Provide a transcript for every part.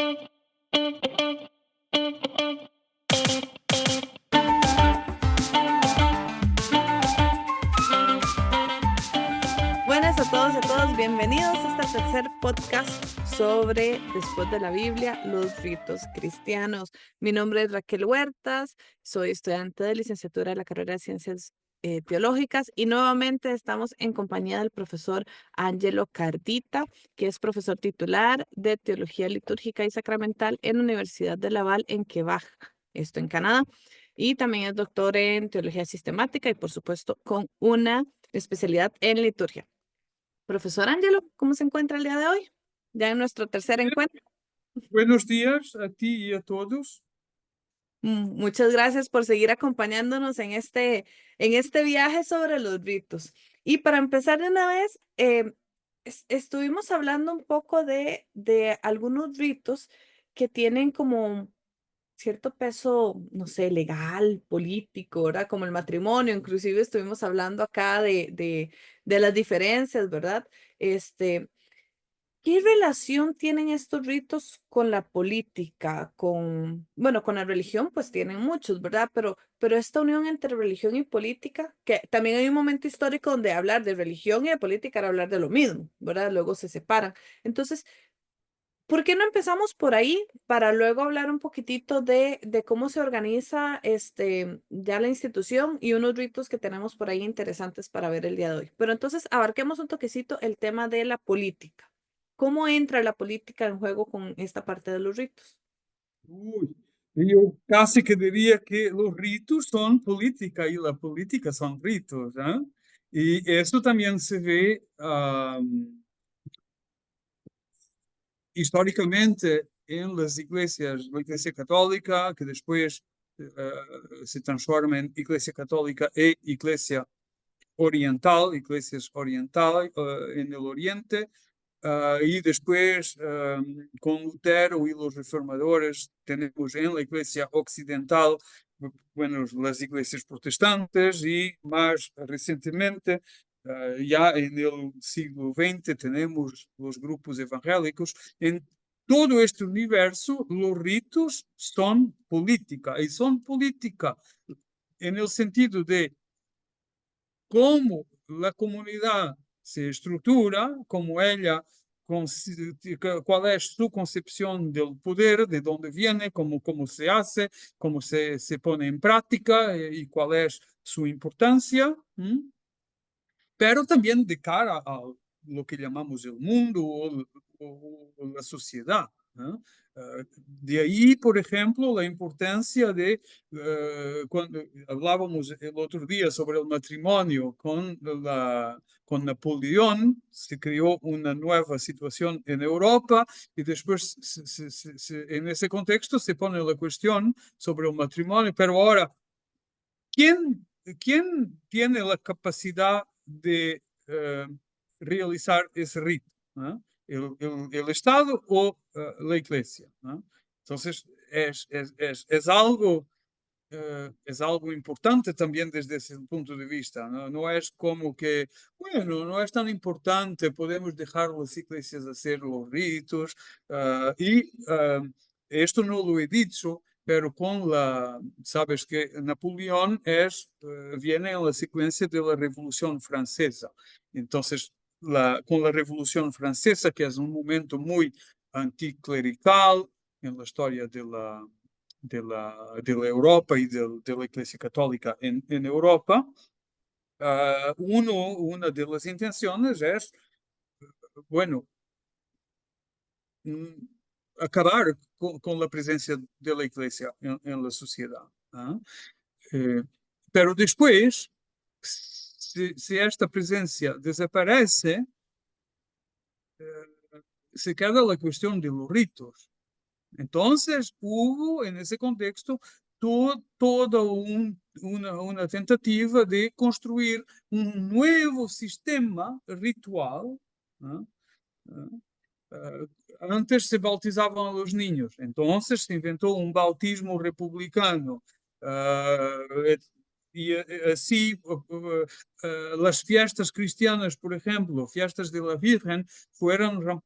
Buenas a todos y a todas, bienvenidos a este tercer podcast sobre Después de la Biblia, los ritos cristianos. Mi nombre es Raquel Huertas, soy estudiante de licenciatura de la carrera de Ciencias Teológicas y nuevamente estamos en compañía del profesor Angelo Cardita, que es profesor titular de Teología Litúrgica y Sacramental en la Universidad de Laval en Quebec, esto en Canadá, y también es doctor en Teología Sistemática y por supuesto con una especialidad en liturgia. Profesor Angelo, ¿cómo se encuentra el día de hoy? Ya en nuestro tercer encuentro. Buenos días a ti y a todos. Muchas gracias por seguir acompañándonos en este viaje sobre los ritos. Y para empezar de una vez, estuvimos hablando un poco de algunos ritos que tienen como cierto peso, no sé, legal, político, ¿verdad? Como el matrimonio, inclusive estuvimos hablando acá de las diferencias, ¿verdad? ¿Qué relación tienen estos ritos con la política? Bueno, con la religión, pues tienen muchos, ¿verdad? Pero esta unión entre religión y política, que también hay un momento histórico donde hablar de religión y de política era hablar de lo mismo, ¿verdad? Luego se separan. Entonces, ¿por qué no empezamos por ahí para luego hablar un poquitito de cómo se organiza ya la institución y unos ritos que tenemos por ahí interesantes para ver el día de hoy? Pero entonces abarquemos un toquecito el tema de la política. ¿Cómo entra la política en juego con esta parte de los ritos? Uy, yo casi que diría que los ritos son política y la política son ritos, ¿eh? Y eso también se ve históricamente en las iglesias, la Iglesia Católica, que después se transforma en Iglesia Católica e Iglesia Oriental, iglesias orientales en el Oriente. Y después, con Lutero y los reformadores, tenemos en la Iglesia Occidental, bueno, las iglesias protestantes y más recientemente, ya en el siglo XX, tenemos los grupos evangélicos. En todo este universo, los ritos son política, y son política en el sentido de cómo la comunidad se estructura, cómo ella, cuál es su concepción del poder, de dónde viene, cómo se hace, cómo se pone en práctica y cuál es su importancia, pero también de cara a lo que llamamos el mundo o la sociedad, ¿no? De ahí, por ejemplo, la importancia de, cuando hablábamos el otro día sobre el matrimonio con Napoleón, se creó una nueva situación en Europa y después en ese contexto se pone la cuestión sobre el matrimonio, pero ahora, ¿quién tiene la capacidad de realizar ese rito? ¿No? ¿El Estado o la Iglesia? ¿No? Entonces, es algo importante también desde ese punto de vista. ¿No? No es como que, bueno, no es tan importante, podemos dejar las iglesias hacer los ritos. Esto no lo he dicho, pero sabes que Napoleón viene en la secuencia de la Revolución Francesa. Entonces, con la Revolución Francesa, que es un momento muy anticlerical en la historia de la Europa y de la Iglesia Católica en Europa, una de las intenciones es, bueno, mm, acabar con la presencia de la Iglesia en la sociedad. Eh, pero después, si esta presencia desaparece, se queda la cuestión de los ritos. Entonces hubo en ese contexto toda una tentativa de construir un nuevo sistema ritual, ¿no? Uh, Antes se bautizaban a los niños, entonces se inventó un bautismo republicano. Y así las fiestas cristianas, por ejemplo, fiestas de la Virgen, fueron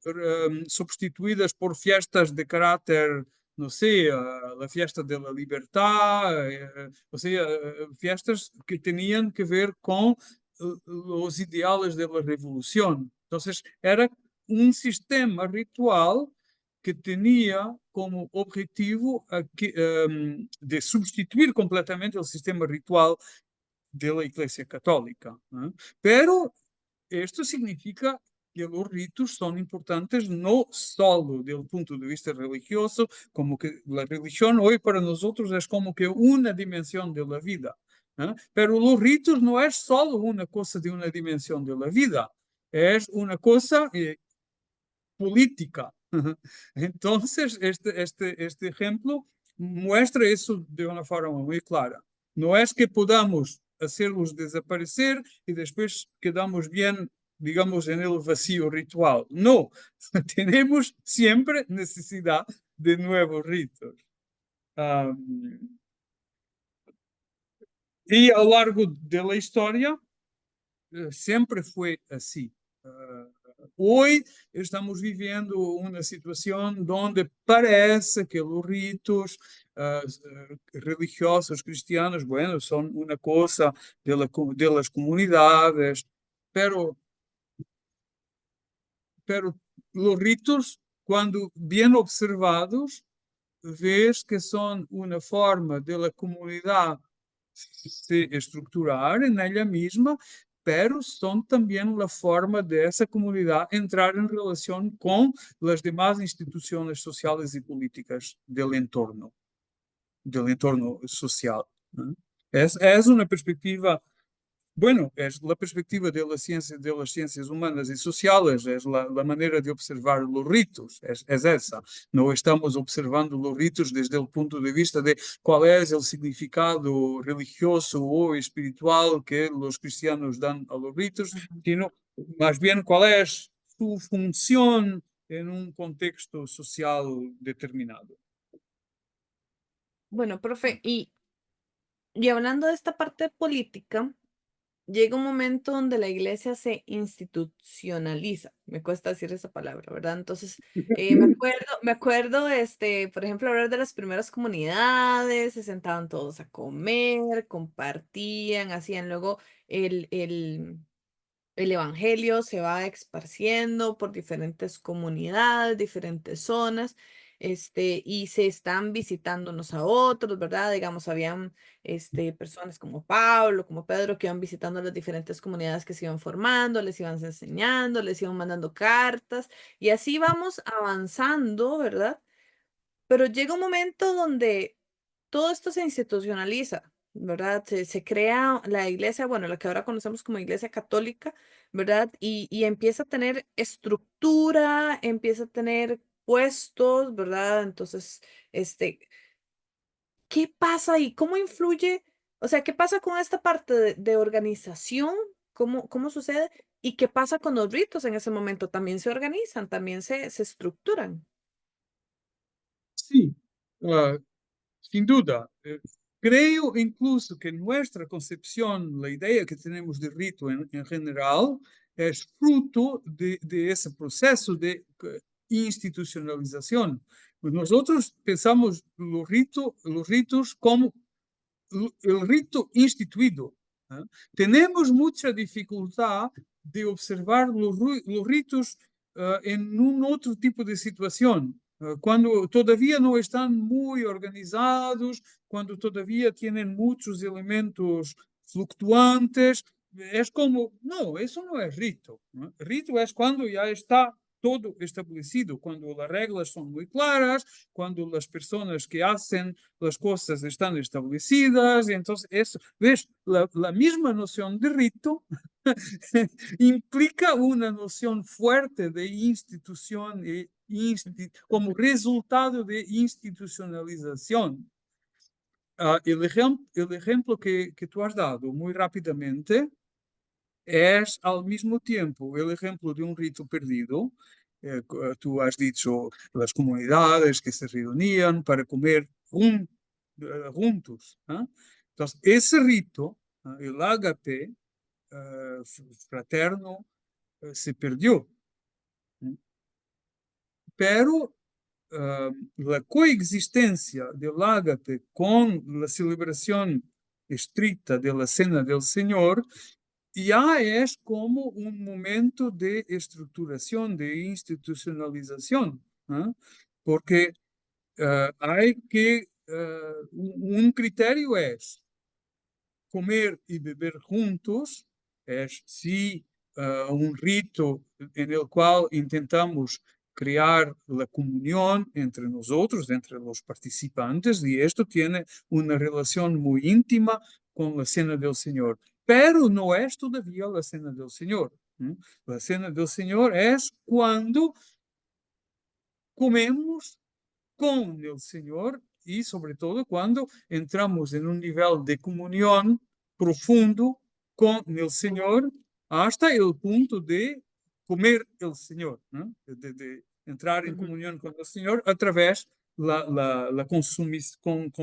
sustituidas por fiestas de carácter, no sé, la fiesta de la libertad, o sea, fiestas que tenían que ver con los ideales de la revolución. Entonces, era un sistema ritual que tenía como objetivo de sustituir completamente el sistema ritual de la Iglesia Católica. ¿Eh? Pero esto significa que los ritos son importantes no solo desde el punto de vista religioso, como que la religión hoy para nosotros es como que una dimensión de la vida. ¿Eh? Pero los ritos no es solo una cosa de una dimensión de la vida, es una cosa política. Entonces, este ejemplo muestra eso de una forma muy clara. No es que podamos hacerlos desaparecer y después quedamos bien, digamos, en el vacío ritual. No, tenemos siempre necesidad de nuevos ritos. Y a lo largo de la historia, siempre fue así. Hoy estamos viviendo una situación donde parece que los ritos religiosos cristianos, bueno, son una cosa de las comunidades, pero, pero los ritos, cuando bien observados, ves que son una forma de la comunidad se estructurar en ella misma, pero son también la forma de esa comunidad entrar en relación con las demás instituciones sociales y políticas del entorno social. ¿No? Es una perspectiva, bueno, es la perspectiva de las ciencias humanas y sociales, es la manera de observar los ritos, es esa. No estamos observando los ritos desde el punto de vista de cuál es el significado religioso o espiritual que los cristianos dan a los ritos, sino más bien cuál es su función en un contexto social determinado. Bueno, profe, y hablando de esta parte política, llega un momento donde la iglesia se institucionaliza. Me cuesta decir esa palabra, ¿verdad? Entonces, me acuerdo, por ejemplo, hablar de las primeras comunidades, se sentaban todos a comer, compartían, hacían luego el evangelio se va esparciendo por diferentes comunidades, diferentes zonas, y se están visitando unos a otros, ¿verdad? Digamos, habían, personas como Pablo, como Pedro, que iban visitando las diferentes comunidades que se iban formando, les iban enseñando, les iban mandando cartas, y así vamos avanzando, ¿verdad? Pero llega un momento donde todo esto se institucionaliza, ¿verdad? Se crea la iglesia, bueno, la que ahora conocemos como iglesia católica, ¿verdad? Y empieza a tener estructura, empieza a tener puestos, ¿verdad? Entonces, este, ¿qué pasa ahí? ¿Cómo influye? O sea, ¿qué pasa con esta parte de organización? ¿Cómo sucede? ¿Y qué pasa con los ritos en ese momento? ¿También se organizan? ¿También se estructuran? Sí, uh, sin duda. Creo incluso que nuestra concepción, la idea que tenemos de rito en general, es fruto de ese proceso de institucionalización. Pues nosotros pensamos los ritos como el rito instituido. ¿Eh? Tenemos mucha dificultad de observar los ritos en un otro tipo de situación, cuando todavía no están muy organizados, cuando todavía tienen muchos elementos fluctuantes. Es como, no, eso no es rito. ¿No? Rito es cuando ya está todo establecido, cuando las reglas son muy claras, cuando las personas que hacen las cosas están establecidas, y entonces eso, ves, la misma noción de rito implica una noción fuerte de institución como resultado de institucionalización. El ejemplo que tú has dado muy rápidamente es al mismo tiempo el ejemplo de un rito perdido. Tú has dicho las comunidades que se reunían para comer juntos. ¿Eh? Entonces, ese rito El ágape fraterno se perdió. Pero la coexistencia del ágape con la celebración estricta de la Cena del Señor ya es como un momento de estructuración, de institucionalización, porque hay que, un criterio es comer y beber juntos, es sí un rito en el cual intentamos crear la comunión entre nosotros, entre los participantes, y esto tiene una relación muy íntima con la Cena del Señor. Pero no es todavía la Cena del Señor. La Cena del Señor es cuando comemos con el Señor y sobre todo cuando entramos en un nivel de comunión profundo con el Señor hasta el punto de comer el Señor, ¿no? De entrar en Ujú, comunión con el Señor a través la consumición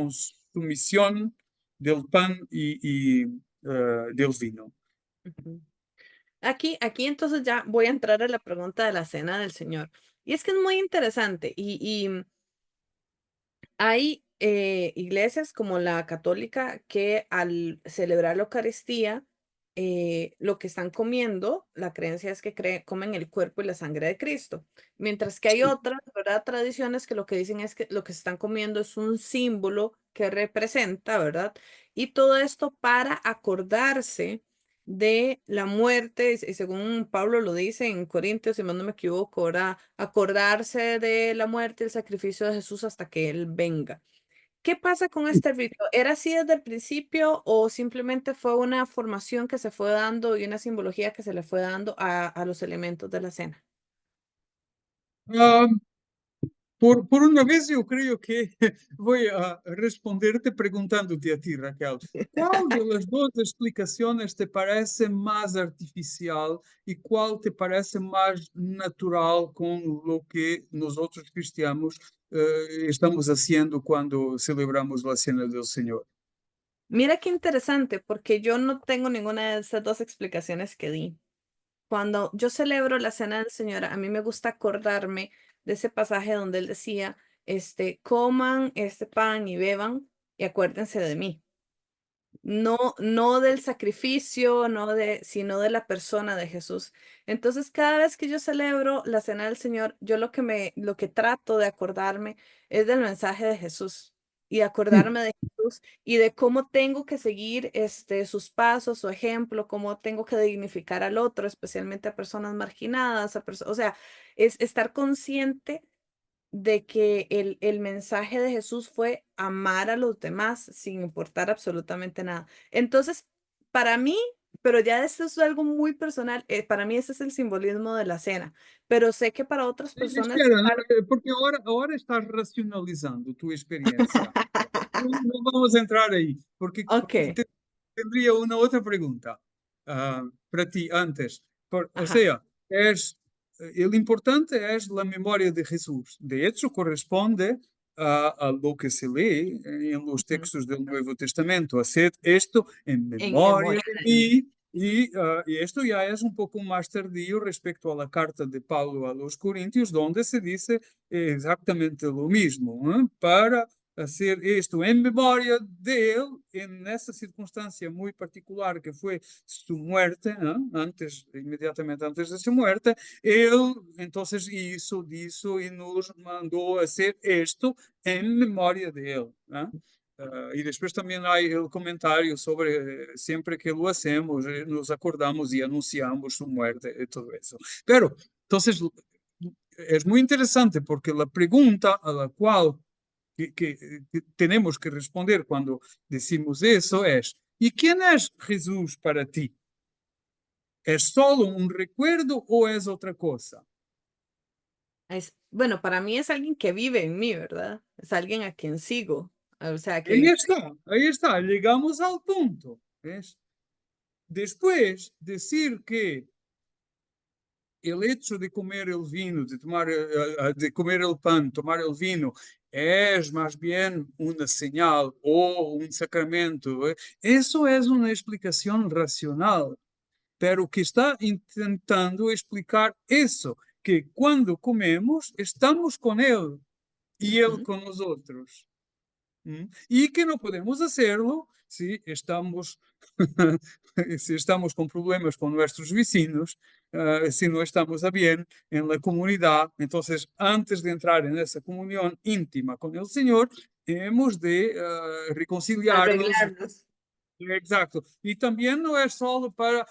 del pan y del vino. ujú. Aquí entonces ya voy a entrar a la pregunta de la cena del Señor. Y es que es muy interesante y hay iglesias como la católica que al celebrar la Eucaristía, lo que están comiendo, la creencia es que comen el cuerpo y la sangre de Cristo. Mientras que hay Sí. otras, ¿verdad? Tradiciones que lo que dicen es que lo que se están comiendo es un símbolo que representa, ¿verdad? Y todo esto para acordarse de la muerte, y según Pablo lo dice en Corintios, si mal no me equivoco, ¿verdad? Acordarse de la muerte y el sacrificio de Jesús hasta que Él venga. ¿Qué pasa con este rito? ¿Era así desde el principio o simplemente fue una formación que se fue dando y una simbología que se le fue dando a los elementos de la cena? Ah, por una vez yo creo que voy a responderte preguntándote a ti, Raquel. ¿Cuál de las dos explicaciones te parece más artificial y cuál te parece más natural con lo que nosotros cristianos estamos haciendo cuando celebramos la Cena del Señor? Mira qué interesante, porque yo no tengo ninguna de esas dos explicaciones que di. Cuando yo celebro la cena del Señor, a mí me gusta acordarme de ese pasaje donde él decía, coman este pan y beban y acuérdense de mí. No del sacrificio, sino de la persona de Jesús. Entonces, cada vez que yo celebro la cena del Señor, yo lo que trato de acordarme es del mensaje de Jesús y acordarme de Jesús y de cómo tengo que seguir sus pasos, su ejemplo, cómo tengo que dignificar al otro, especialmente a personas marginadas, o sea, es estar consciente de que el mensaje de Jesús fue amar a los demás sin importar absolutamente nada. Entonces, para mí, pero ya esto es algo muy personal, para mí ese es el simbolismo de la cena, pero sé que para otras personas Espera, porque ahora estás racionalizando tu experiencia. No, no vamos a entrar ahí, porque Ok, tendría una otra pregunta para ti antes. O ajá. sea, el importante es la memoria de Jesús. De hecho, corresponde a lo que se lee en los Ujú. textos del Nuevo Testamento. Hacer esto en En memoria memoria de de mí. mí. Y esto ya es un poco más tardío respecto a la carta de Pablo a los Corintios, donde se dice exactamente lo mismo, para hacer esto en memoria de él en esa circunstancia muy particular que fue su muerte, antes, inmediatamente antes de su muerte, él entonces hizo y nos mandó hacer esto en memoria de él. Y después también hay el comentario sobre siempre que lo hacemos, nos acordamos y anunciamos su muerte y todo eso. Pero, entonces, es muy interesante porque la pregunta a la cual que tenemos que responder cuando decimos eso es, ¿y quién es Jesús para ti? ¿Es solo un recuerdo o es otra cosa? Bueno, para mí es alguien que vive en mí, ¿verdad? Es alguien a quien sigo. O sea, Ahí está, llegamos al punto. ¿Ves? Después, decir que el hecho de comer el vino, de comer el pan, tomar el vino, es más bien una señal o un sacramento. Eso es una explicación racional, pero que está intentando explicar eso, que cuando comemos estamos con Él y Él Ujú. con nosotros. Y que no podemos hacerlo si estamos con problemas con nuestros vecinos, si no estamos a bien en la comunidad. Entonces, antes de entrar en esa comunión íntima con el Señor, hemos de reconciliarnos. Arreglarlos. Exacto. Y también no es solo para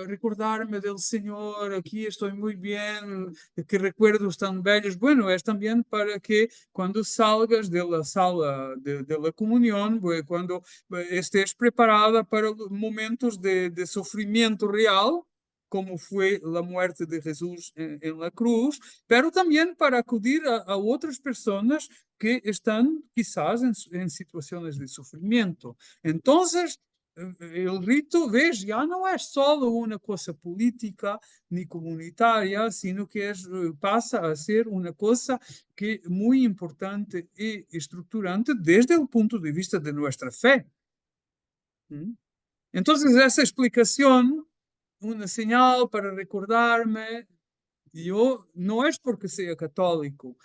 recordarme del Señor, aquí estoy muy bien, qué recuerdos tan bellos. Bueno, es también para que cuando salgas de la sala de la comunión, cuando estés preparada para los momentos de sufrimiento real, como fue la muerte de Jesús en la cruz, pero también para acudir a otras personas que están quizás en situaciones de sufrimiento. Entonces, el rito, ves, ya no es solo una cosa política ni comunitaria, sino que pasa a ser una cosa que muy importante y estructurante desde el punto de vista de nuestra fe. ¿Mm? Entonces, esa explicación, una señal para recordarme, yo no es porque sea católico,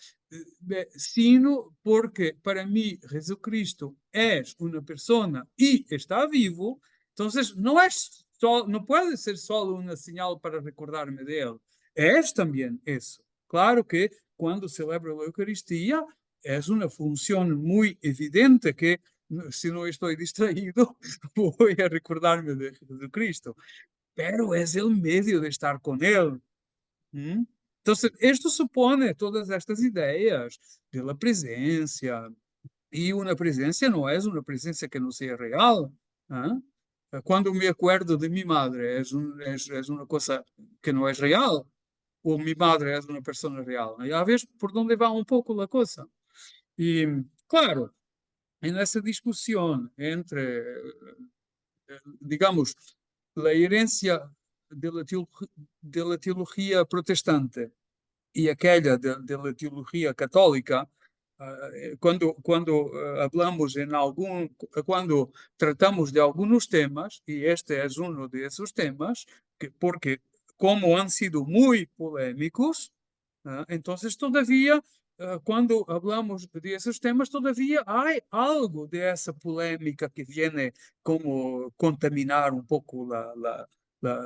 sino porque para mí Jesucristo es una persona y está vivo. Entonces no puede ser solo una señal para recordarme de él, es también eso. Claro que cuando celebro la Eucaristía es una función muy evidente que si no estoy distraído voy a recordarme de Jesucristo, pero es el medio de estar con él. ¿Mm? Entonces, esto supone todas estas ideas de la presencia, y una presencia no es una presencia que no sea real. ¿Ah? Cuando me acuerdo de mi madre, es una cosa que no es real, o mi madre es una persona real. Ya ves por dónde va un poco la cosa. Y claro, en esa discusión entre, digamos, la herencia de la teología protestante y aquella de la teología católica, cuando hablamos cuando tratamos de algunos temas, y este es uno de esos temas, porque como han sido muy polémicos, entonces todavía, cuando hablamos de esos temas, todavía hay algo de esa polémica que viene como contaminar un poco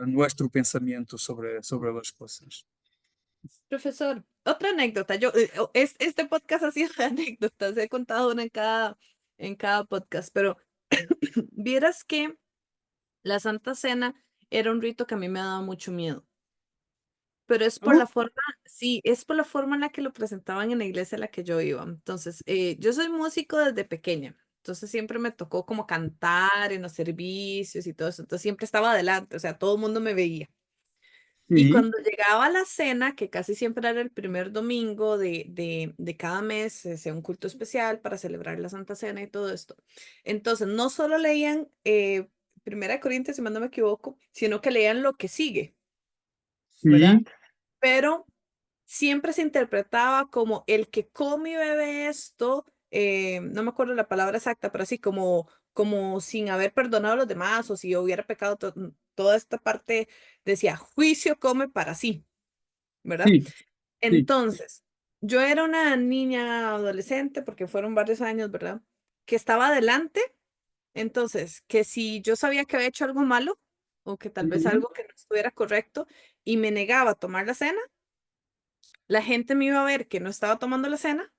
nuestro pensamiento sobre las cosas. Profesor, otra anécdota. Este podcast ha sido de anécdotas. He contado una en cada podcast, pero vieras que la Santa Cena era un rito que a mí me daba mucho miedo. Pero es por ¿No? la forma, sí, es por la forma en la que lo presentaban en la iglesia a la que yo iba. Entonces, yo soy músico desde pequeña. Entonces siempre me tocó como cantar en los servicios y todo eso. Entonces siempre estaba adelante, o sea, todo el mundo me veía. Y Sí, cuando llegaba la cena, que casi siempre era el primer domingo de cada mes, se hacía un culto especial para celebrar la Santa Cena y todo esto. Entonces, no solo leían Primera de Corintios, si mal no me equivoco, sino que leían lo que sigue, ¿verdad? sí, Pero siempre se interpretaba como el que come y bebe esto, no me acuerdo la palabra exacta, pero así como sin haber perdonado a los demás o si hubiera pecado, toda esta parte decía, juicio come para sí, ¿verdad? sí, sí, Entonces, yo era una niña adolescente, porque fueron varios años, ¿verdad? Que estaba adelante, entonces, que si yo sabía que había hecho algo malo o que tal vez ujú, algo que no estuviera correcto y me negaba a tomar la cena, la gente me iba a ver que no estaba tomando la cena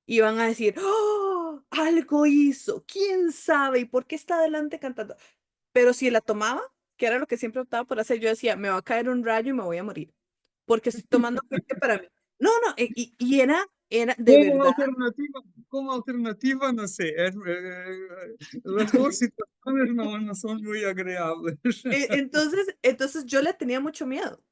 y iban a decir, ¡oh! Algo hizo, quién sabe y por qué está adelante cantando. Pero si la tomaba, que era lo que siempre optaba por hacer, yo decía, me va a caer un rayo y me voy a morir, porque estoy tomando juicio para mí. No, no, era de Como verdad. alternativa, como alternativa, no sé, las dos situaciones no son muy agradables. Entonces yo le tenía mucho miedo.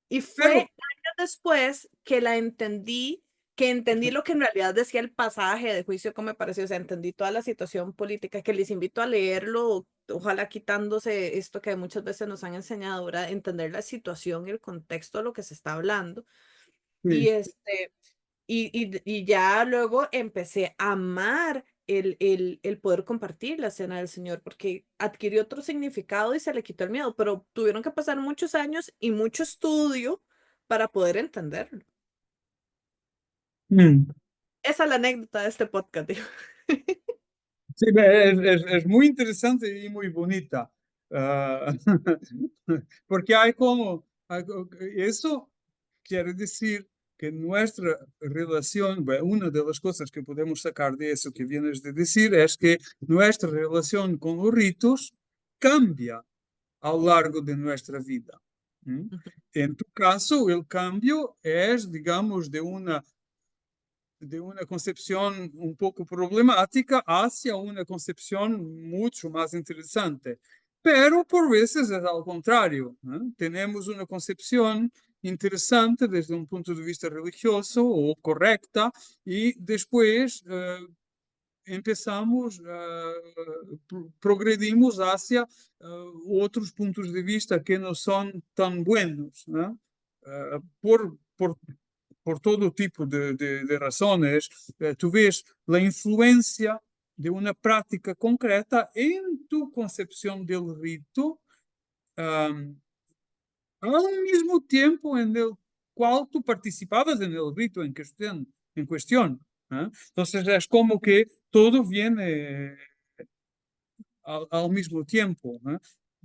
Y fue Pero, años después que la entendí que entendí lo que en realidad decía el pasaje de juicio, como me pareció, o sea, entendí toda la situación política, que les invito a leerlo, ojalá quitándose esto que muchas veces nos han enseñado, ¿verdad? Entender la situación y el contexto de lo que se está hablando. Y Sí. y ya luego empecé a amar el poder compartir la cena del Señor, porque adquirió otro significado y se le quitó el miedo, pero tuvieron que pasar muchos años y mucho estudio para poder entenderlo. Mm. Esa es la anécdota de este podcast, digo. Sí, es muy interesante y muy bonita. Ah, porque eso quiere decir que nuestra relación, bueno, una de las cosas que podemos sacar de eso que vienes de decir es que nuestra relación con los ritos cambia a lo largo de nuestra vida. ¿Mm? En tu caso, el cambio es, digamos, de una concepción un poco problemática hacia una concepción mucho más interesante. Pero por veces es al contrario, ¿no? Tenemos una concepción interesante desde un punto de vista religioso o correcta y después empezamos, progredimos hacia otros puntos de vista que no son tan buenos, ¿no? Por todo tipo de razones. Tú ves la influencia de una práctica concreta en tu concepción del rito, um, al mismo tiempo en el cual tú participabas en el rito en cuestión. ¿Eh? Entonces es como que todo viene al mismo tiempo.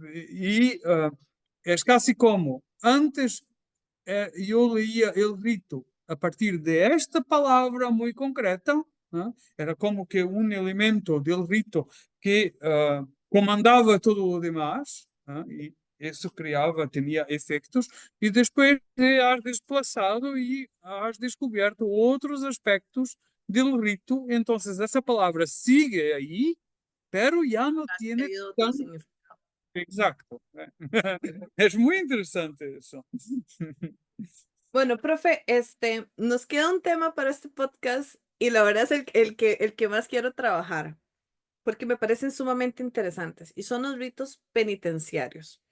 ¿Eh? Y es casi como antes yo leía el rito a partir de esta palabra muy concreta, ¿eh? Era como que un elemento del rito que comandaba todo lo demás, ¿eh? Y eso creaba, tenía efectos, y después te has desplazado y has descubierto otros aspectos del rito, entonces esa palabra sigue ahí, pero ya no tiene Adquirido otro tan significado. exacto. Es muy interesante eso. Bueno, profe, nos queda un tema para este podcast y la verdad es el que más quiero trabajar, porque me parecen sumamente interesantes y son los ritos penitenciarios.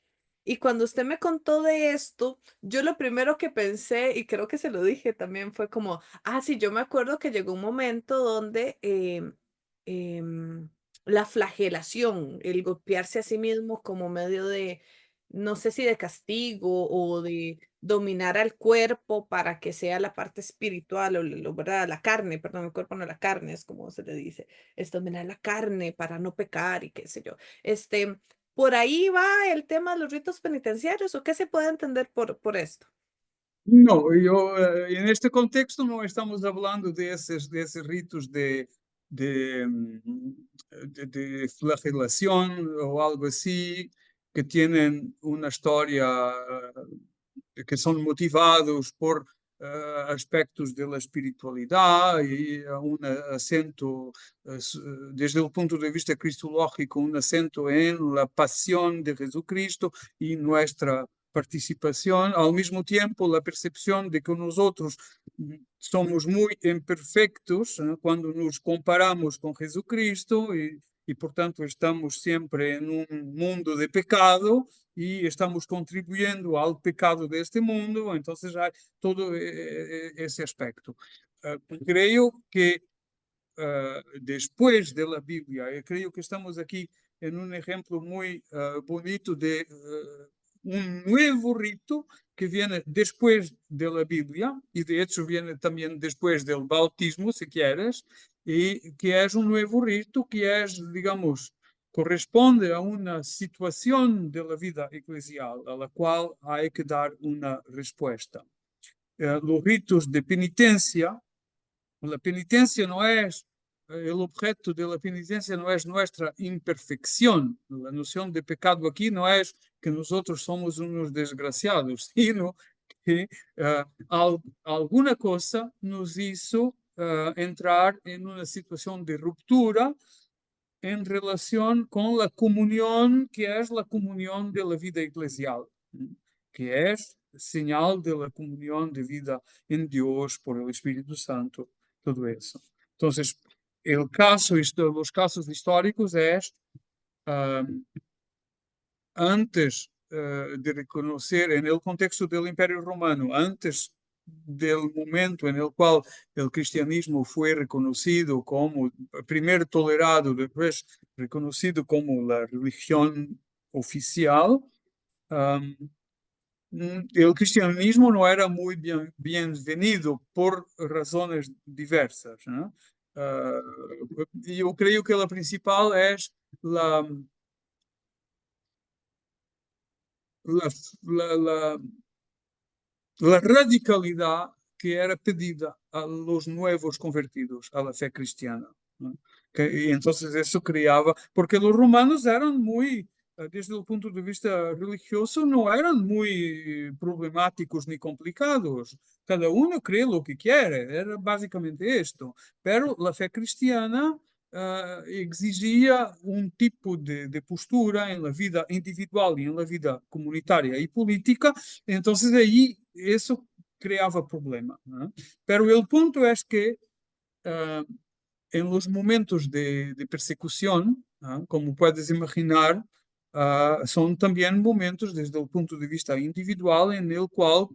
Y cuando usted me contó de esto, yo lo primero que pensé, y creo que se lo dije también, fue como, ah, sí, yo me acuerdo que llegó un momento donde em, la flagelación, el golpearse a sí mismo como medio de, no sé si de castigo o de dominar al cuerpo para que sea la parte espiritual ¿verdad? La carne, perdón, el cuerpo no la carne, es como se le dice, es dominar la carne para no pecar y qué sé yo. ¿Por ahí va el tema de los ritos penitenciarios o qué se puede entender por esto? No, en este contexto no estamos hablando de esos ritos de flagelación o algo así, que tienen una historia, que son motivados por aspectos de la espiritualidad y un acento, desde el punto de vista cristológico, un acento en la pasión de Jesucristo y nuestra participación, al mismo tiempo la percepción de que nosotros somos muy imperfectos, cuando nos comparamos con Jesucristo y por tanto estamos siempre en un mundo de pecado y estamos contribuyendo al pecado de este mundo, entonces hay todo ese aspecto. Creo que después de la Biblia, creo que estamos aquí en un ejemplo muy bonito de un nuevo rito que viene después de la Biblia y de hecho viene también después del bautismo, si quieres, y que es un nuevo rito que es, digamos, corresponde a una situación de la vida eclesial a la cual hay que dar una respuesta. Los ritos de penitencia, la penitencia no es, el objeto de la penitencia no es nuestra imperfección. La noción de pecado aquí no es que nosotros somos unos desgraciados, sino que alguna cosa nos hizo entrar en una situación de ruptura en relación con la comunión, que es la comunión de la vida eclesial, que es señal de la comunión de vida en Dios por el Espíritu Santo, todo eso. Entonces, los casos históricos es antes de reconocer, en el contexto del Imperio Romano, antes del momento en el cual el cristianismo fue reconocido como, primero tolerado, después reconocido como la religión oficial, el cristianismo no era muy bienvenido por razones diversas, ¿no? Yo creo que la principal es la, la, la, la radicalidad que era pedida a los nuevos convertidos a la fe cristiana, ¿no? Y entonces eso creaba, porque los romanos eran muy, desde el punto de vista religioso, no eran muy problemáticos ni complicados. Cada uno cree lo que quiere, era básicamente esto. Pero la fe cristiana exigía un tipo de postura en la vida individual y en la vida comunitaria y política. Entonces ahí eso creaba problema, ¿no? Pero el punto es que en los momentos de persecución, ¿no? Como puedes imaginar, son también momentos desde el punto de vista individual en el cual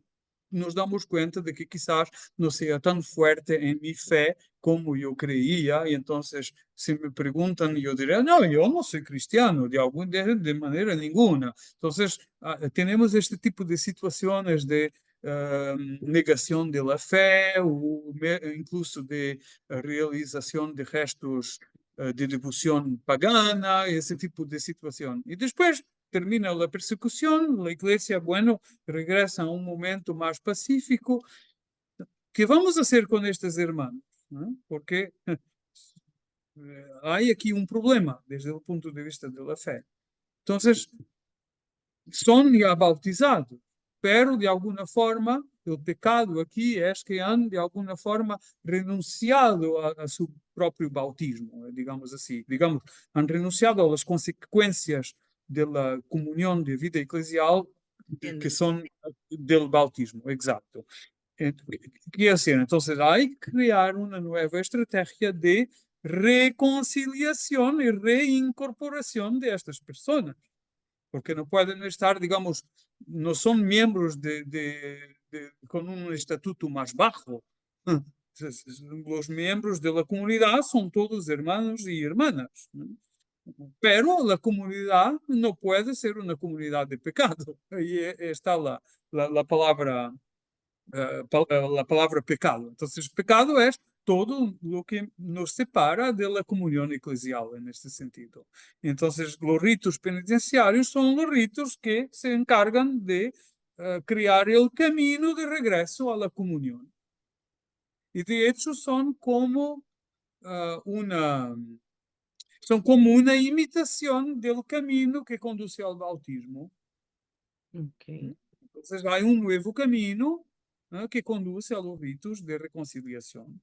nos damos cuenta de que quizás no sea tan fuerte en mi fe como yo creía, y entonces si me preguntan, yo diré, no, yo no soy cristiano de manera ninguna. Entonces, tenemos este tipo de situaciones de negación de la fe, o incluso de realización de gestos de devoción pagana, ese tipo de situación. Y después termina la persecución, la iglesia, bueno, regresa a un momento más pacífico. ¿Qué vamos a hacer con estos hermanos? ¿No? Porque hay aquí un problema desde el punto de vista de la fe. Entonces, son ya bautizados, pero de alguna forma, el pecado aquí es que han de alguna forma renunciado a su propio bautismo, digamos así. Digamos, han renunciado a las consecuencias de la comunión de vida eclesial que Entiendo. son del bautismo, exacto. ¿Qué hacer? Entonces, hay que crear una nueva estrategia de reconciliación y reincorporación de estas personas, porque no pueden estar, digamos, no son miembros con un estatuto más bajo. Los miembros de la comunidad son todos hermanos y hermanas, ¿no? Pero la comunidad no puede ser una comunidad de pecado. Ahí está la palabra la palabra pecado. Entonces, pecado es todo lo que nos separa de la comunión eclesial en este sentido. Entonces, los ritos penitenciarios son los ritos que se encargan de crear el camino de regreso a la comunión. Y de hecho son como una imitación del camino que conduce al bautismo. Ok. Entonces hay un nuevo camino que conduce a los ritos de reconciliación.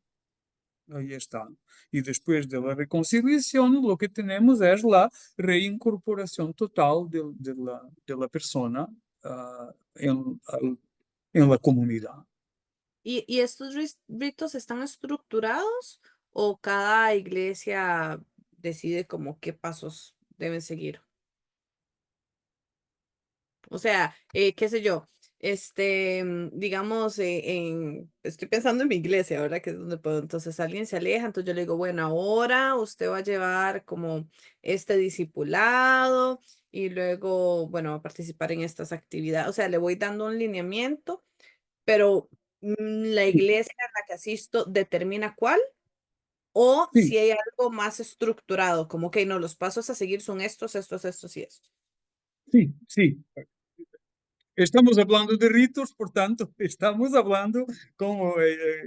Ahí está. Y después de la reconciliación, lo que tenemos es la reincorporación total de la persona en la comunidad. ¿Y estos ritos están estructurados o cada iglesia decide como qué pasos deben seguir? O sea, qué sé yo, digamos, estoy pensando en mi iglesia, ¿verdad? Que es donde puedo. Entonces alguien se aleja, entonces yo le digo, bueno, ahora usted va a llevar como este discipulado y luego, bueno, va a participar en estas actividades. O sea, le voy dando un lineamiento, pero la iglesia a la que asisto determina cuál, o Sí, si hay algo más estructurado, como que no, los pasos a seguir son estos, estos, estos y estos. sí, sí. Estamos hablando de ritos, por tanto, estamos hablando, como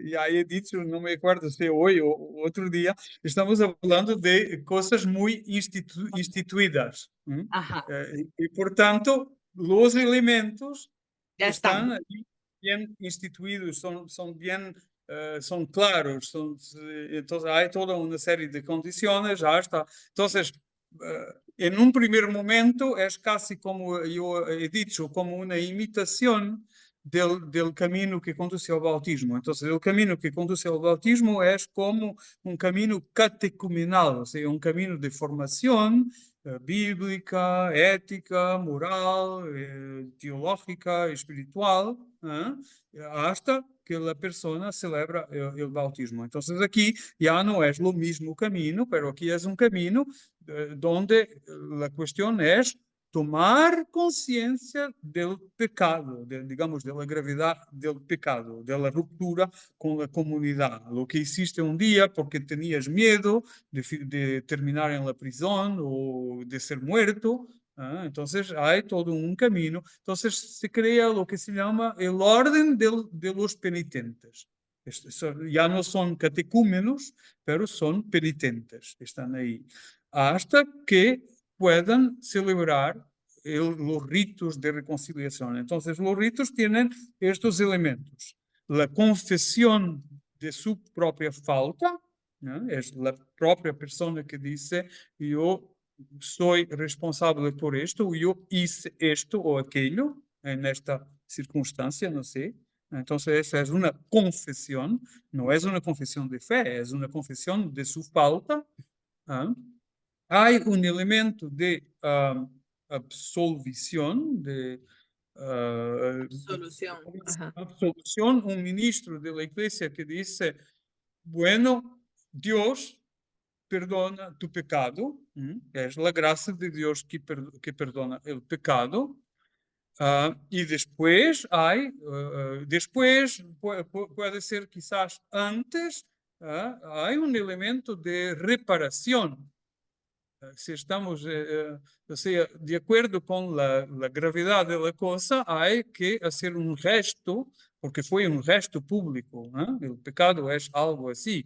ya he dicho, no me acuerdo si hoy o otro día, estamos hablando de cosas muy instituidas. Ajá, Y por tanto, los elementos ya están están. ahí bien instituidos, son bien, son claros, entonces hay toda una serie de condiciones, ya está. Entonces, en un primer momento es casi como yo he dicho, como una imitación del camino que conduce ao bautismo. Então, o caminho que conduz ao bautismo é como um caminho catecumenal, ou seja, um caminho de formação bíblica, ética, moral, teológica, espiritual, hasta que a pessoa celebra o bautismo. Então, aqui já não é o mesmo caminho, mas aqui é um caminho onde a questão é tomar consciência del pecado, digamos, de la gravedad del pecado, de la ruptura con la comunidad. Lo que hiciste un día porque tenías miedo de terminar en la prisión o de ser muerto. Entonces hay todo un camino. Entonces se crea lo que se llama el orden de los penitentes. Ya no son catecúmenos, pero son penitentes. Están ahí. Hasta que puedan celebrar los ritos de reconciliación. Entonces, los ritos tienen estos elementos. La confesión de su propia falta, ¿no? Es la propia persona que dice, yo soy responsable por esto, yo hice esto o aquello en esta circunstancia, no sé. Entonces, esa es una confesión, no es una confesión de fe, es una confesión de su falta. Hay un elemento de absolvición, de Solución. Ajá. absolución, un ministro de la iglesia que dice, bueno, Dios perdona tu pecado, es la gracia de Dios que perdona el pecado. Y después hay, después puede ser quizás antes, hay un elemento de reparación. Si estamos o sea, de acuerdo con la gravedad de la cosa, hay que hacer un gesto, porque fue un gesto público. El pecado es algo así.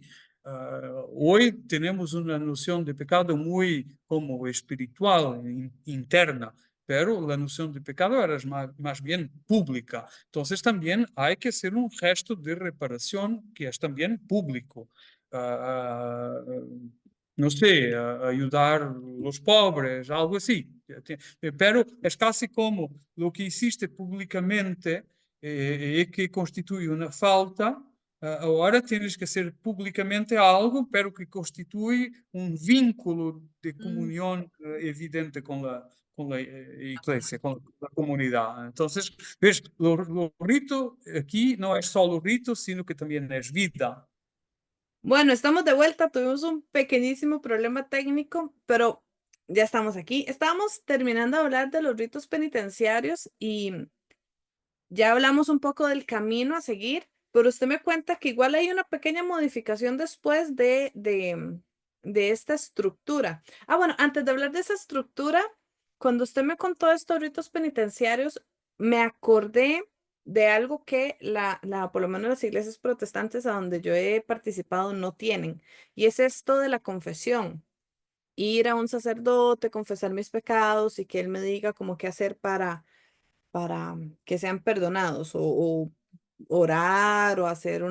Hoy tenemos una noción de pecado muy como espiritual, interna, pero la noción de pecado era más bien pública. Entonces también hay que hacer un gesto de reparación que es también público. No sé, ayudar a los pobres, algo así. Pero es casi como lo que hiciste públicamente y que constituye una falta. Ahora tienes que hacer públicamente algo, pero que constituye un vínculo de comunión evidente con la iglesia, con la comunidad. Entonces, ves, lo rito aquí no es solo rito, sino que también es vida. Bueno, estamos de vuelta, tuvimos un pequeñísimo problema técnico, pero ya estamos aquí. Estábamos terminando de hablar de los ritos penitenciarios y ya hablamos un poco del camino a seguir, pero usted me cuenta que igual hay una pequeña modificación después de esta estructura. Bueno, antes de hablar de esa estructura, cuando usted me contó estos ritos penitenciarios, me acordé de algo que por lo menos las iglesias protestantes a donde yo he participado no tienen, y es esto de la confesión. Ir a un sacerdote, confesar mis pecados y que él me diga como qué hacer para que sean perdonados o orar o hacer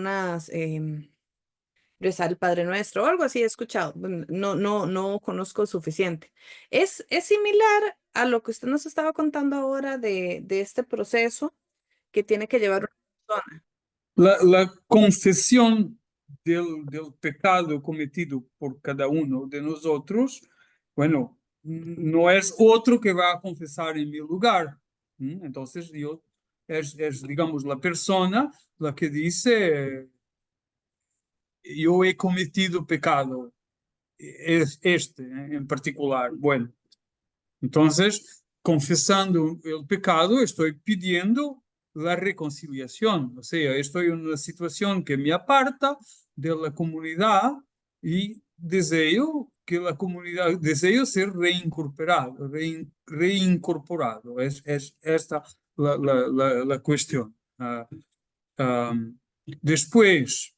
rezar el Padre Nuestro o algo así he escuchado. No conozco suficiente. Es similar a lo que usted nos estaba contando ahora de este proceso que tiene que llevar una persona. La confesión del pecado cometido por cada uno de nosotros, bueno, no es otro que va a confesar en mi lugar. Entonces, digamos, la persona la que dice, yo he cometido pecado, es este en particular. Bueno, entonces, confesando el pecado, estoy pidiendo la reconciliación. O sea, estoy en una situación que me aparta de la comunidad y deseo que la comunidad, deseo ser reincorporado. Es esta la cuestión. Después,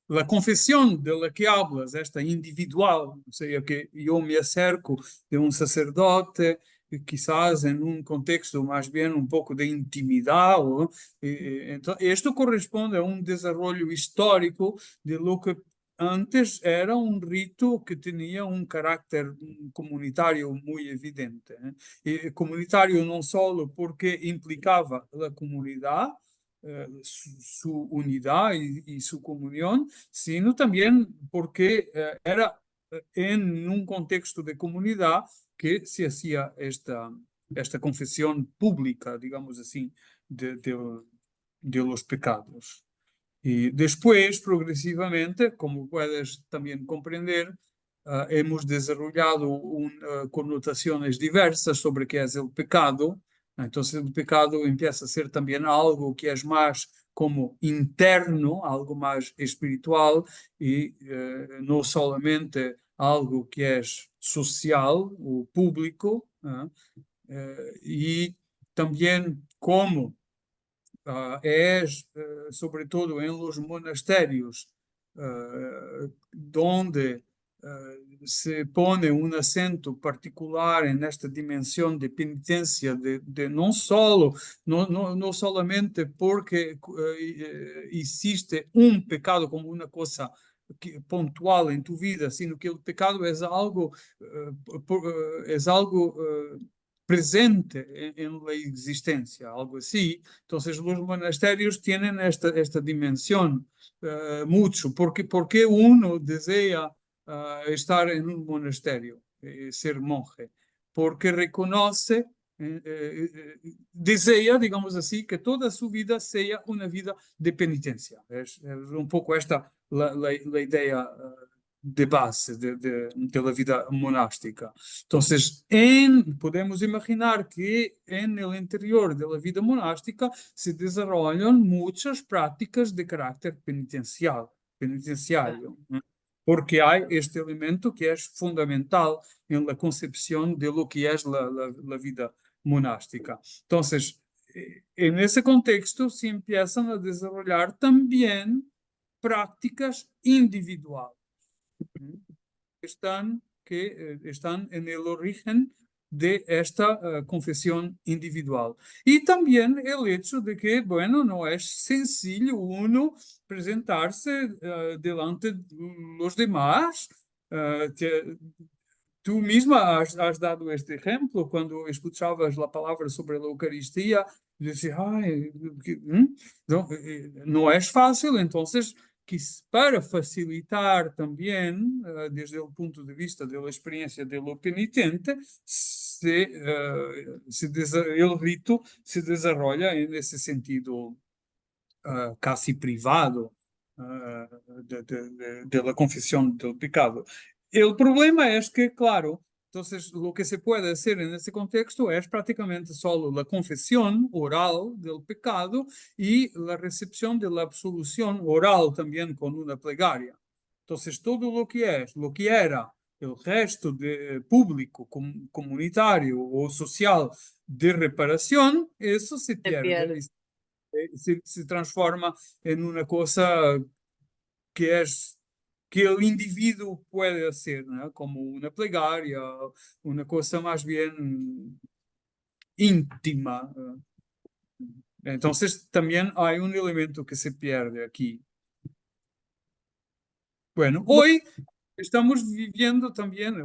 la confesión de la que hablas, esta individual, o sea, que yo me acerco de un sacerdote, quizás en un contexto más bien un poco de intimidad, entonces, esto corresponde a un desarrollo histórico de lo que antes era un rito que tenía un carácter comunitario muy evidente, ¿eh? Y comunitario no solo porque implicaba la comunidad, su unidad y su comunión, sino también porque era en un contexto de comunidad que se hacía esta confesión pública, digamos así, de los pecados. Y después, progresivamente, como puedes también comprender, hemos desarrollado connotaciones diversas sobre qué es el pecado. Entonces, el pecado empieza a ser también algo que es más como interno, algo más espiritual y no solamente algo que es social o público. Y también como es, sobre todo en los monasterios, donde se pone un acento particular en esta dimensión de penitencia, de no solo, no solamente porque existe un pecado como una cosa puntual en tu vida, sino que el pecado es algo, es algo presente en la existencia, algo así. Entonces los monasterios tienen esta dimensión mucho, porque uno desea estar en un monasterio, ser monje, porque reconoce, desea, digamos así, que toda su vida sea una vida de penitencia. Es un poco esta la idea de base de la vida monástica. Entonces, podemos imaginar que en el interior de la vida monástica se desarrollan muchas prácticas de carácter penitenciario, ¿no? Porque hay este elemento que es fundamental en la concepción de lo que es la vida monástica. Entonces, en ese contexto se empiezan a desarrollar también prácticas individuales están en el origen de esta confesión individual. Y también el hecho de que, bueno, no es sencillo uno presentarse delante de los demás. Tú misma has dado este ejemplo cuando escuchabas la palabra sobre la Eucaristía, decías, ay, no, no es fácil, entonces que para facilitar también, desde el punto de vista de la experiencia de lo penitente, el rito se desarrolla en ese sentido casi privado de la confesión del pecado. El problema es que, claro, entonces lo que se puede hacer en ese contexto es prácticamente solo la confesión oral del pecado y la recepción de la absolución oral también con una plegaria. Entonces todo lo que era el gesto de, público, comunitario o social de reparación, eso se Se pierde pierde. se transforma en una cosa que es que el individuo puede hacer, ¿no? Como una plegaria, una cosa más bien íntima. Entonces también hay un elemento que se pierde aquí. Bueno, hoy estamos viviendo también,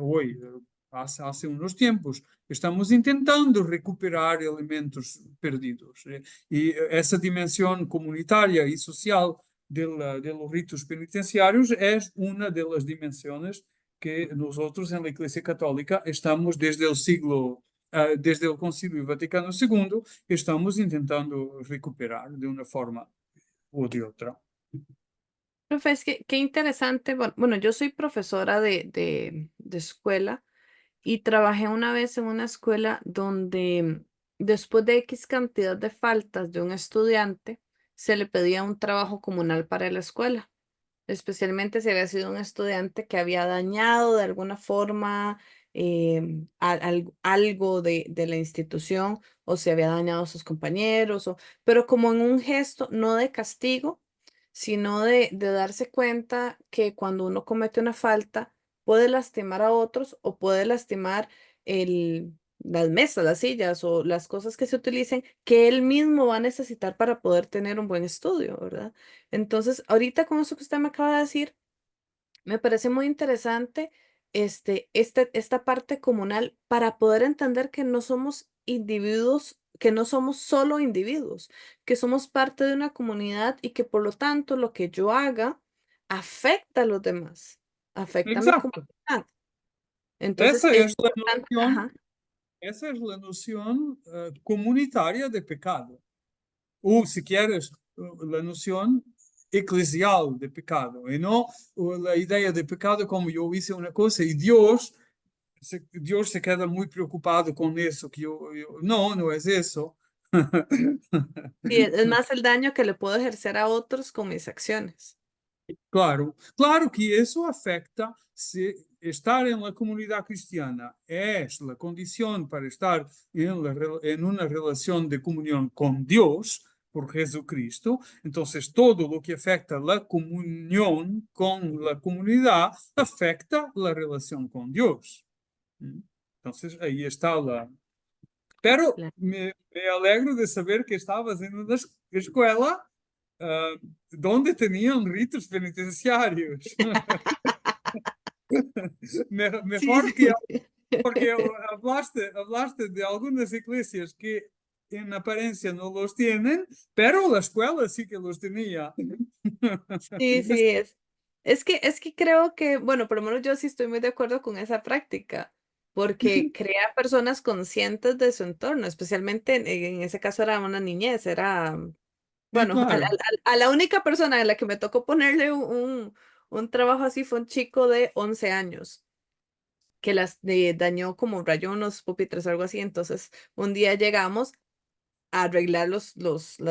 hace unos tiempos, estamos intentando recuperar elementos perdidos. Y esa dimensión comunitaria y social de los ritos penitenciarios es una de las dimensiones que nosotros en la Iglesia Católica estamos desde el Concilio Vaticano II, estamos intentando recuperar de una forma u de otra. Profe, es que qué interesante. Bueno, yo soy profesora de escuela y trabajé una vez en una escuela donde después de X cantidad de faltas de un estudiante, se le pedía un trabajo comunal para la escuela, especialmente si había sido un estudiante que había dañado de alguna forma algo de la institución o si había dañado a sus compañeros, pero como en un gesto no de castigo, sino de darse cuenta que cuando uno comete una falta puede lastimar a otros o puede lastimar las mesas, las sillas o las cosas que se utilicen que él mismo va a necesitar para poder tener un buen estudio, ¿verdad? Entonces, ahorita con eso que usted me acaba de decir, Me parece muy interesante esta parte comunal para poder entender que no somos individuos, que no somos solo individuos, que somos parte de una comunidad y que por lo tanto lo que yo haga afecta a los demás, afecta a mi Exacto. comunidad. Entonces Esa es es la importante, noción, ajá, esa es la noción comunitaria de pecado. O, si quieres, la noción eclesial de pecado, y no la idea de pecado como yo hice una cosa y Dios se queda muy preocupado con eso, que no, no es eso. y es más el daño que le puedo ejercer a otros con mis acciones. Claro, claro que eso afecta si estar en la comunidad cristiana es la condición para estar en una relación de comunión con Dios por Jesucristo. Entonces, todo lo que afecta la comunión con la comunidad afecta la relación con Dios. Entonces, ahí está la... Pero Claro. me alegro de saber que estabas en una escuela ah, donde tenían ritos penitenciarios. Sí, Mejor sí. porque hablaste de algunas iglesias que en apariencia no los tienen, pero la escuela sí que los tenía. Sí, sí, es que creo que, bueno, por lo menos yo sí estoy muy de acuerdo con esa práctica, porque crea personas conscientes de su entorno, especialmente en ese caso era una niñez, era, Sí, bueno, claro. a la única persona a la que me tocó ponerle un trabajo así fue un chico de 11 años, que dañó como rayó unos pupitres o algo así, entonces un día llegamos a arreglar las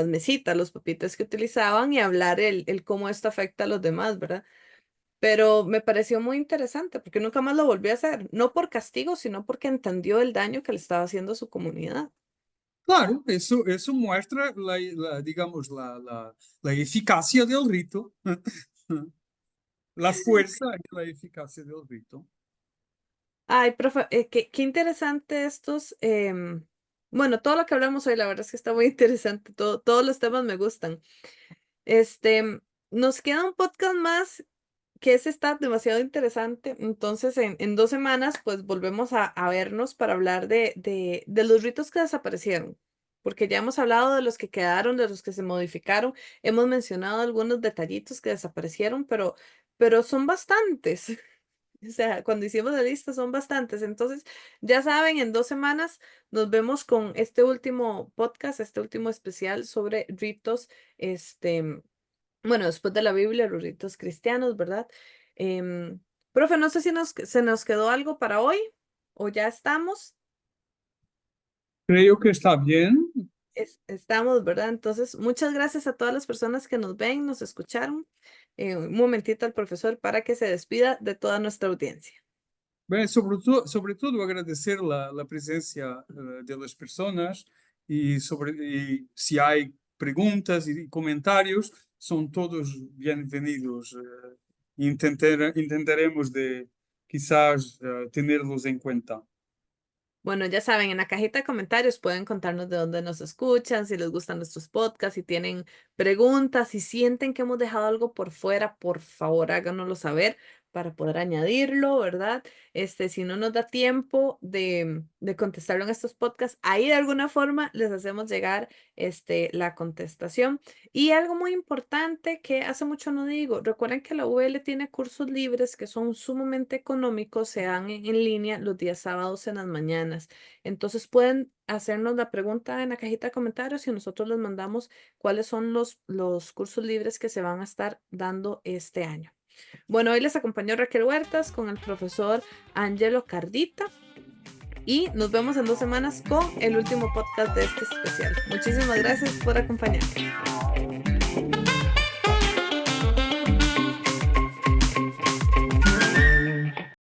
mesitas, los pupitres que utilizaban y hablar el cómo esto afecta a los demás, ¿verdad? Pero me pareció muy interesante porque nunca más lo volvió a hacer, no por castigo, sino porque entendió el daño que le estaba haciendo a su comunidad. Claro, eso muestra digamos, la eficacia del rito, la fuerza y la eficacia del rito. Ay, profe, qué interesante bueno, todo lo que hablamos hoy, la verdad es que está muy interesante, todos los temas me gustan. Nos queda un podcast más que ese está demasiado interesante. Entonces, en 2 semanas, pues volvemos a vernos para hablar de los ritos que desaparecieron, porque ya hemos hablado de los que quedaron, de los que se modificaron, hemos mencionado algunos detallitos que desaparecieron, pero son bastantes. O sea, cuando hicimos la lista son bastantes. Entonces, ya saben, en 2 semanas nos vemos con este último podcast, este último especial sobre ritos, bueno, después de la Biblia, los ritos cristianos, ¿verdad? Em, Profe, no sé si se nos quedó algo para hoy o ya estamos. Creo que está bien. Estamos, ¿verdad? Entonces, muchas gracias a todas las personas que nos ven, nos escucharon. Un momentito al profesor para que se despida de toda nuestra audiencia. Bem, sobre todo agradecer la presencia de las personas y si hay preguntas y comentarios, son todos bienvenidos. Intentaremos de quizás tenerlos en cuenta. Bueno, ya saben, en la cajita de comentarios pueden contarnos de dónde nos escuchan, si les gustan nuestros podcasts, si tienen preguntas, si sienten que hemos dejado algo por fuera, por favor háganoslo saber para poder añadirlo, ¿verdad? Si no nos da tiempo de contestarlo en estos podcasts, ahí de alguna forma les hacemos llegar la contestación. Y algo muy importante que hace mucho no digo, recuerden que la UL tiene cursos libres que son sumamente económicos, se dan en línea los días sábados en las mañanas. Entonces pueden hacernos la pregunta en la cajita de comentarios y nosotros les mandamos cuáles son los cursos libres que se van a estar dando este año. Bueno, hoy les acompañó Raquel Huertas con el profesor Angelo Cardita y nos vemos en 2 semanas con el último podcast de este especial. Muchísimas gracias por acompañarnos.